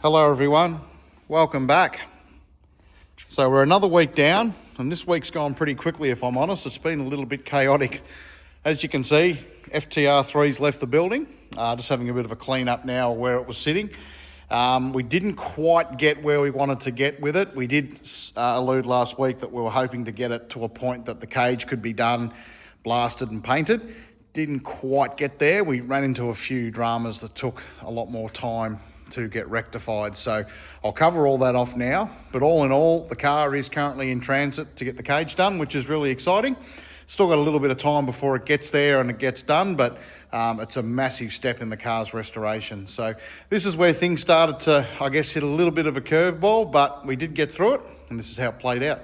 Hello everyone, welcome back. So we're another week down and this week's gone pretty quickly if I'm honest. It's been a little bit chaotic. As you can see, FTR3's left the building, just having a bit of a clean up now where it was sitting. We didn't quite get where we wanted to get with it. We did allude last week that we were hoping to get it to a point that the cage could be done, blasted and painted. Didn't quite get there. We ran into a few dramas that took a lot more time to get rectified. So I'll cover all that off now, but all in all, the car is currently in transit to get the cage done, which is really exciting. Still got a little bit of time before it gets there and it gets done, but it's a massive step in the car's restoration. So this is where things started to, I guess, hit a little bit of a curveball, but we did get through it, and this is how it played out.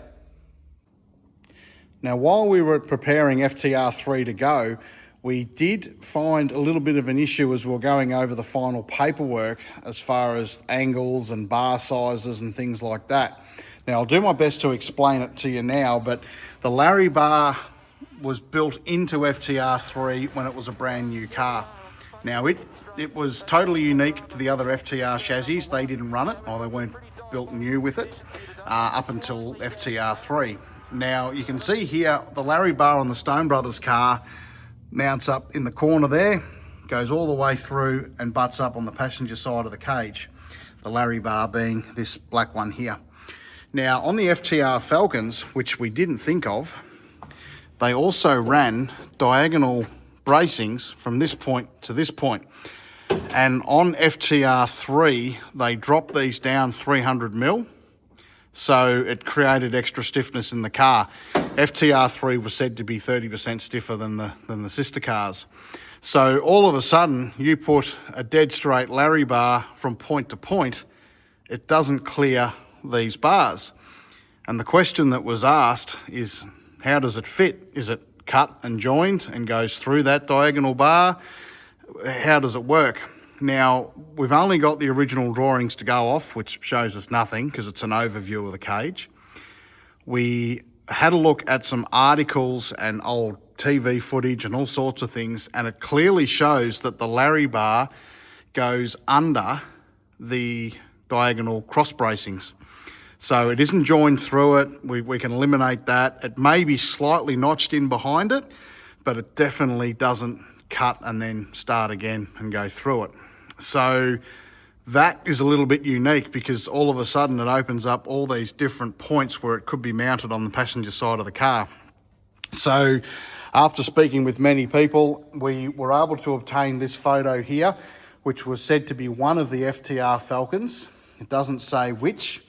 Now, while we were preparing FTR3 to go, we did find a little bit of an issue as we were going over the final paperwork as far as angles and bar sizes and things like that. Now, I'll do my best to explain it to you now, but the Larry bar was built into FTR3 when it was a brand new car. Now, it was totally unique to the other FTR chassis. They didn't run it, or they weren't built new with it, up until FTR3. Now, you can see here, the Larry bar on the Stone Brothers car mounts up in the corner there, goes all the way through and butts up on the passenger side of the cage, the Larry bar being this black one here. Now on the FTR Falcons, which we didn't think of, they also ran diagonal bracings from this point to this point, and on FTR3 they dropped these down 300mm, so it created extra stiffness in the car. FTR3 was said to be 30% stiffer than the sister cars. So all of a sudden, you put a dead straight Larry bar from point to point, it doesn't clear these bars. And the question that was asked is, how does it fit? Is it cut and joined and goes through that diagonal bar? How does it work? Now, we've only got the original drawings to go off, which shows us nothing because it's an overview of the cage. We had a look at some articles and old TV footage and all sorts of things, and it clearly shows that the Larry bar goes under the diagonal cross bracings. So it isn't joined through it. We can eliminate that. It may be slightly notched in behind it, but it definitely doesn't cut and then start again and go through it. So that is a little bit unique because all of a sudden it opens up all these different points where it could be mounted on the passenger side of the car. So after speaking with many people, we were able to obtain this photo here, which was said to be one of the FTR Falcons. It doesn't say which,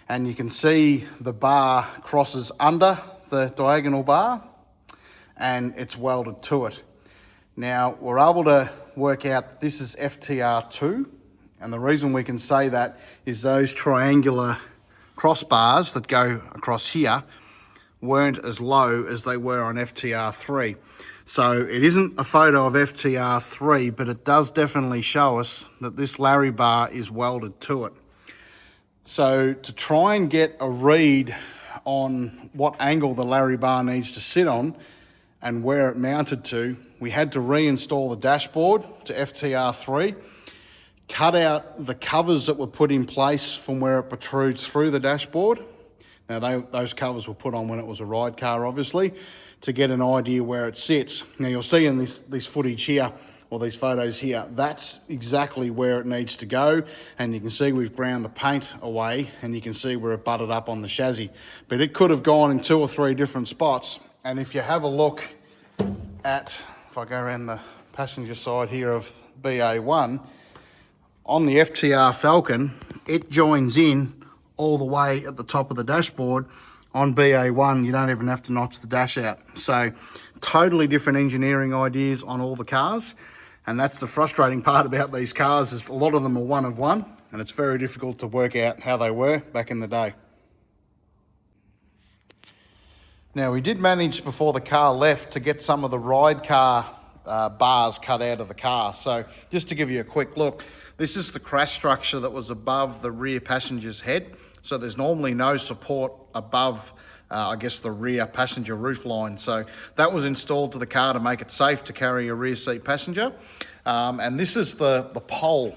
and you can see the bar crosses under the diagonal bar and it's welded to it. Now, we're able to work out that this is FTR2, and the reason we can say that is those triangular crossbars that go across here weren't as low as they were on FTR3. So it isn't a photo of FTR3, but it does definitely show us that this Larry bar is welded to it. So to try and get a read on what angle the Larry bar needs to sit on and where it mounted to, we had to reinstall the dashboard to FTR3, cut out the covers that were put in place from where it protrudes through the dashboard. Now those covers were put on when it was a ride car, obviously, to get an idea where it sits. Now you'll see in this footage here, or these photos here, that's exactly where it needs to go. And you can see we've ground the paint away and you can see where it butted up on the chassis. But it could have gone in 2 or 3 different spots. And if you have a look at, if I go around the passenger side here of BA1, on the FTR Falcon, it joins in all the way at the top of the dashboard. On BA1, you don't even have to notch the dash out. So totally different engineering ideas on all the cars. And that's the frustrating part about these cars, is a lot of them are one of one, and it's very difficult to work out how they were back in the day. Now, we did manage before the car left to get some of the ride car bars cut out of the car. So just to give you a quick look, this is the crash structure that was above the rear passenger's head. So there's normally no support above, I guess, the rear passenger roof line. So that was installed to the car to make it safe to carry a rear seat passenger. And this is the pole,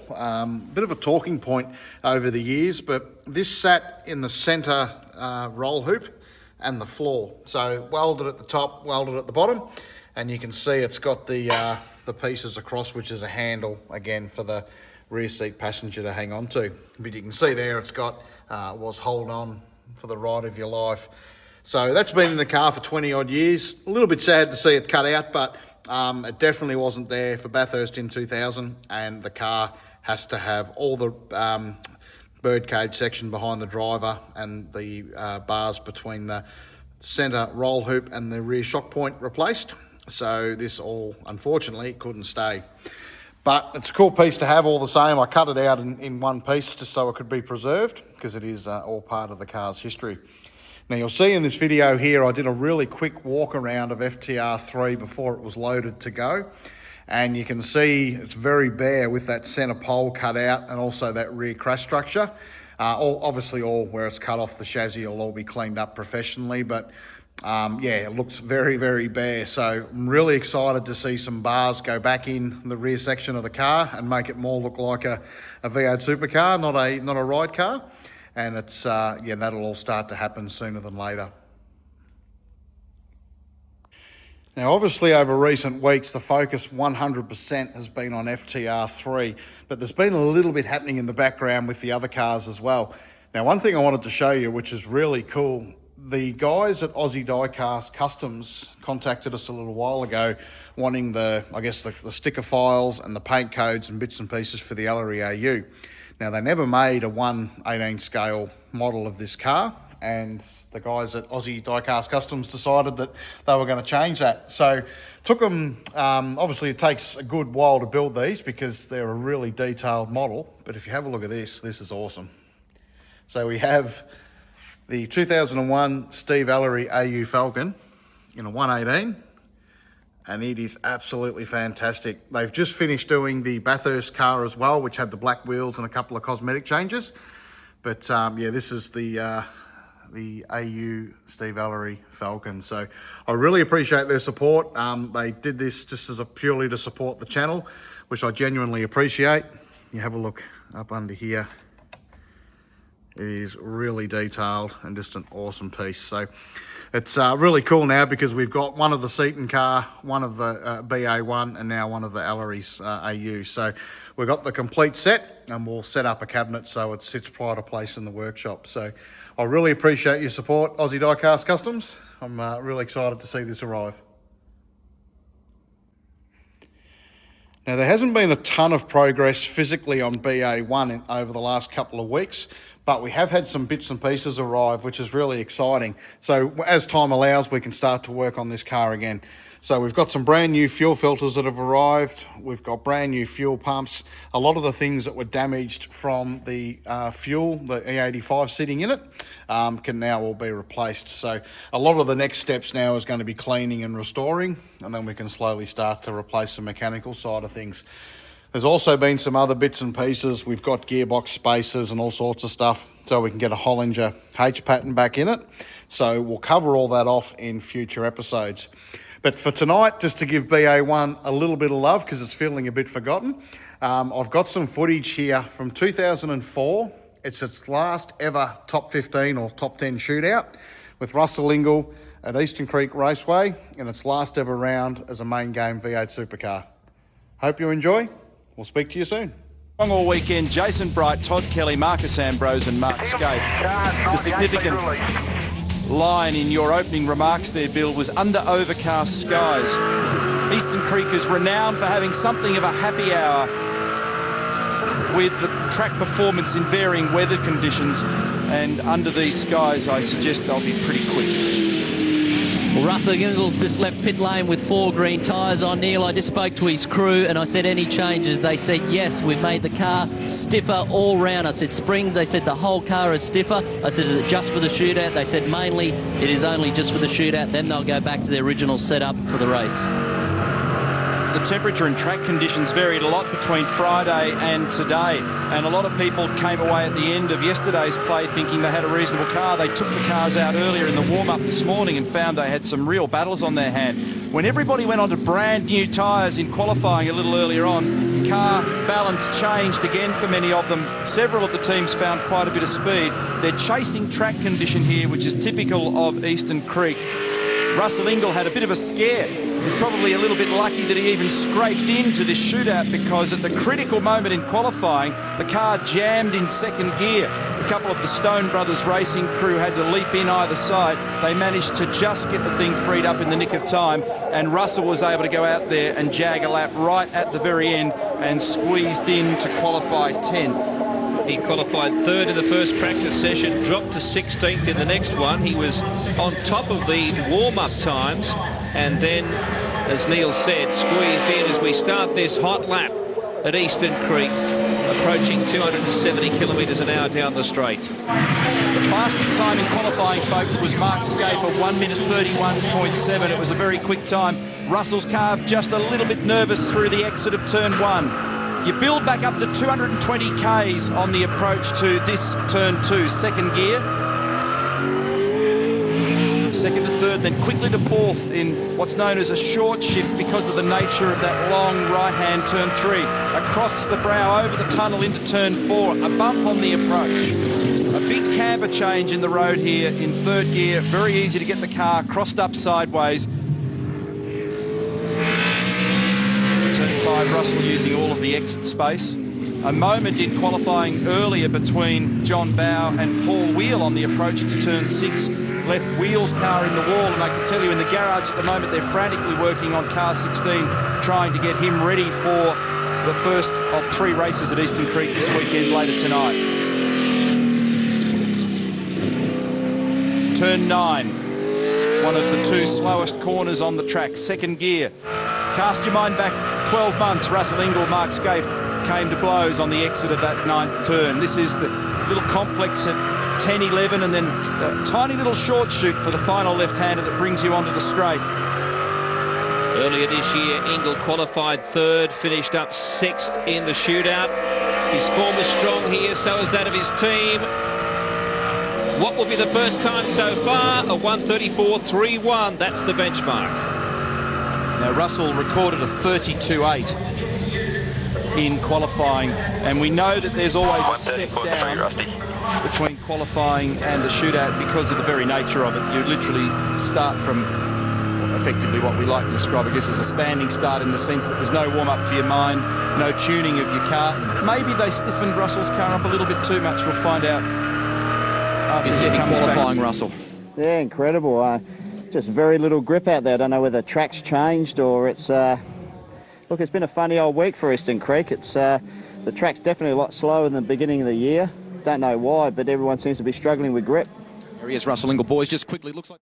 bit of a talking point over the years, but this sat in the center roll hoop and the floor. So welded at the top, welded at the bottom, and you can see it's got the pieces across, which is a handle, again, for the rear seat passenger to hang on to. But you can see there it's got, was hold on for the ride of your life. So that's been in the car for 20 odd years. A little bit sad to see it cut out, but it definitely wasn't there for Bathurst in 2000, and the car has to have all the birdcage section behind the driver and the bars between the centre roll hoop and the rear shock point replaced. So this all, unfortunately, couldn't stay. But it's a cool piece to have all the same. I cut it out in one piece just so it could be preserved, because it is all part of the car's history. Now you'll see in this video here, I did a really quick walk around of FTR3 before it was loaded to go. And you can see it's very bare with that center pole cut out and also that rear crash structure. Obviously all where it's cut off the chassis will all be cleaned up professionally, but yeah, it looks very, very bare. So I'm really excited to see some bars go back in the rear section of the car and make it more look like a V8 Supercar, not a ride car. And it's, yeah, that'll all start to happen sooner than later. Now, obviously, over recent weeks, the focus 100% has been on FTR3, but there's been a little bit happening in the background with the other cars as well. Now, one thing I wanted to show you, which is really cool, the guys at Aussie Diecast Customs contacted us a little while ago wanting the sticker files and the paint codes and bits and pieces for the Ellery AU. Now, they never made a 1/18 scale model of this car, and the guys at Aussie Diecast Customs decided that they were going to change that. So took them, obviously it takes a good while to build these because they're a really detailed model, but if you have a look at this is awesome. So we have the 2001 Steve Ellery AU Falcon in a 1/18, and it is absolutely fantastic. They've just finished doing the Bathurst car as well, which had the black wheels and a couple of cosmetic changes. But yeah, this is the AU Steve Ellery Falcon. So I really appreciate their support. They did this just as purely to support the channel, which I genuinely appreciate. You have a look up under here. It is really detailed and just an awesome piece. So it's really cool now because we've got one of the Seaton car, one of the BA1, and now one of the Ellery's AU. So we've got the complete set, and we'll set up a cabinet so it sits pride of place in the workshop. So I really appreciate your support, Aussie Diecast Customs. I'm really excited to see this arrive. Now, there hasn't been a ton of progress physically on BA1 over the last couple of weeks, but we have had some bits and pieces arrive, which is really exciting. So as time allows, we can start to work on this car again. So we've got some brand new fuel filters that have arrived. We've got brand new fuel pumps. A lot of the things that were damaged from the fuel, the E85 sitting in it, can now all be replaced. So a lot of the next steps now is going to be cleaning and restoring, and then we can slowly start to replace the mechanical side of things. There's also been some other bits and pieces. We've got gearbox spacers and all sorts of stuff, so we can get a Hollinger H pattern back in it. So we'll cover all that off in future episodes. But for tonight, just to give BA1 a little bit of love because it's feeling a bit forgotten, I've got some footage here from 2004. It's its last ever top 15 or top 10 shootout with Russell Ingall at Eastern Creek Raceway, and its last ever round as a main game V8 Supercar. Hope you enjoy. We'll speak to you soon. All weekend, Jason Bright, Todd Kelly, Marcus Ambrose and Mark Scaife. The significant line in your opening remarks there, Bill, was under overcast skies. Eastern Creek is renowned for having something of a happy hour with the track performance in varying weather conditions, and under these skies I suggest they'll be pretty quick. Well, Russell Ingall's just left pit lane with 4 green tyres on. Neil, I just spoke to his crew and I said, any changes? They said, yes, we've made the car stiffer all round. I said, springs? They said, the whole car is stiffer. I said, is it just for the shootout? They said, mainly it is only just for the shootout. Then they'll go back to their original setup for the race. The the temperature and track conditions varied a lot between Friday and today, and a lot of people came away at the end of yesterday's play thinking they had a reasonable car. They took the cars out earlier in the warm-up this morning and found they had some real battles on their hand. When everybody went onto brand new tyres in qualifying a little earlier on, car balance changed again for many of them. Several of the teams found quite a bit of speed. They're chasing track condition here, which is typical of Eastern Creek. Russell Ingall had a bit of a scare. He's probably a little bit lucky that he even scraped into this shootout, because at the critical moment in qualifying, the car jammed in second gear. A couple of the Stone Brothers racing crew had to leap in either side. They managed to just get the thing freed up in the nick of time, and Russell was able to go out there and jag a lap right at the very end and squeezed in to qualify 10th. He qualified third in the first practice session, dropped to 16th in the next one. He was on top of the warm-up times, and then, as Neil said, squeezed in as we start this hot lap at Eastern Creek, approaching 270 kilometres an hour down the straight. The fastest time in qualifying, folks, was Mark Scaife at 1 minute 31.7. It was a very quick time. Russell's car just a little bit nervous through the exit of turn 1. You build back up to 220 Ks on the approach to this turn 2, second gear. Second to third, then quickly to fourth in what's known as a short shift because of the nature of that long right-hand turn 3. Across the brow, over the tunnel into turn 4, a bump on the approach. A big camber change in the road here in third gear. Very easy to get the car crossed up sideways. Russell using all of the exit space. A moment in qualifying earlier between John Bowe and Paul Wheel on the approach to turn 6. Left Wheel's car in the wall, and I can tell you in the garage at the moment they're frantically working on car 16, trying to get him ready for the first of 3 races at Eastern Creek this weekend later tonight. Turn 9, one of the 2 slowest corners on the track, second gear. Cast your mind back 12 months, Russell Ingall, Mark Scaife came to blows on the exit of that 9th turn. This is the little complex at 10-11, and then a tiny little short shoot for the final left-hander that brings you onto the straight. Earlier this year, Ingall qualified third, finished up 6th in the shootout. His form is strong here, so is that of his team. What will be the first time so far? A 1:34.31, that's the benchmark. Now, Russell recorded a 32.8 in qualifying, and we know that there's always a step down between qualifying and the shootout because of the very nature of it. You literally start from effectively what we like to describe, I guess, as a standing start, in the sense that there's no warm-up for your mind, no tuning of your car. Maybe they stiffened Russell's car up a little bit too much. We'll find out after he comes qualifying back. Russell. Yeah, incredible. Just very little grip out there. I don't know whether the track's changed or it's... Look, it's been a funny old week for Eastern Creek. It's the track's definitely a lot slower than the beginning of the year. Don't know why, but everyone seems to be struggling with grip. There he is, Russell Ingall, boys. Just quickly, looks like...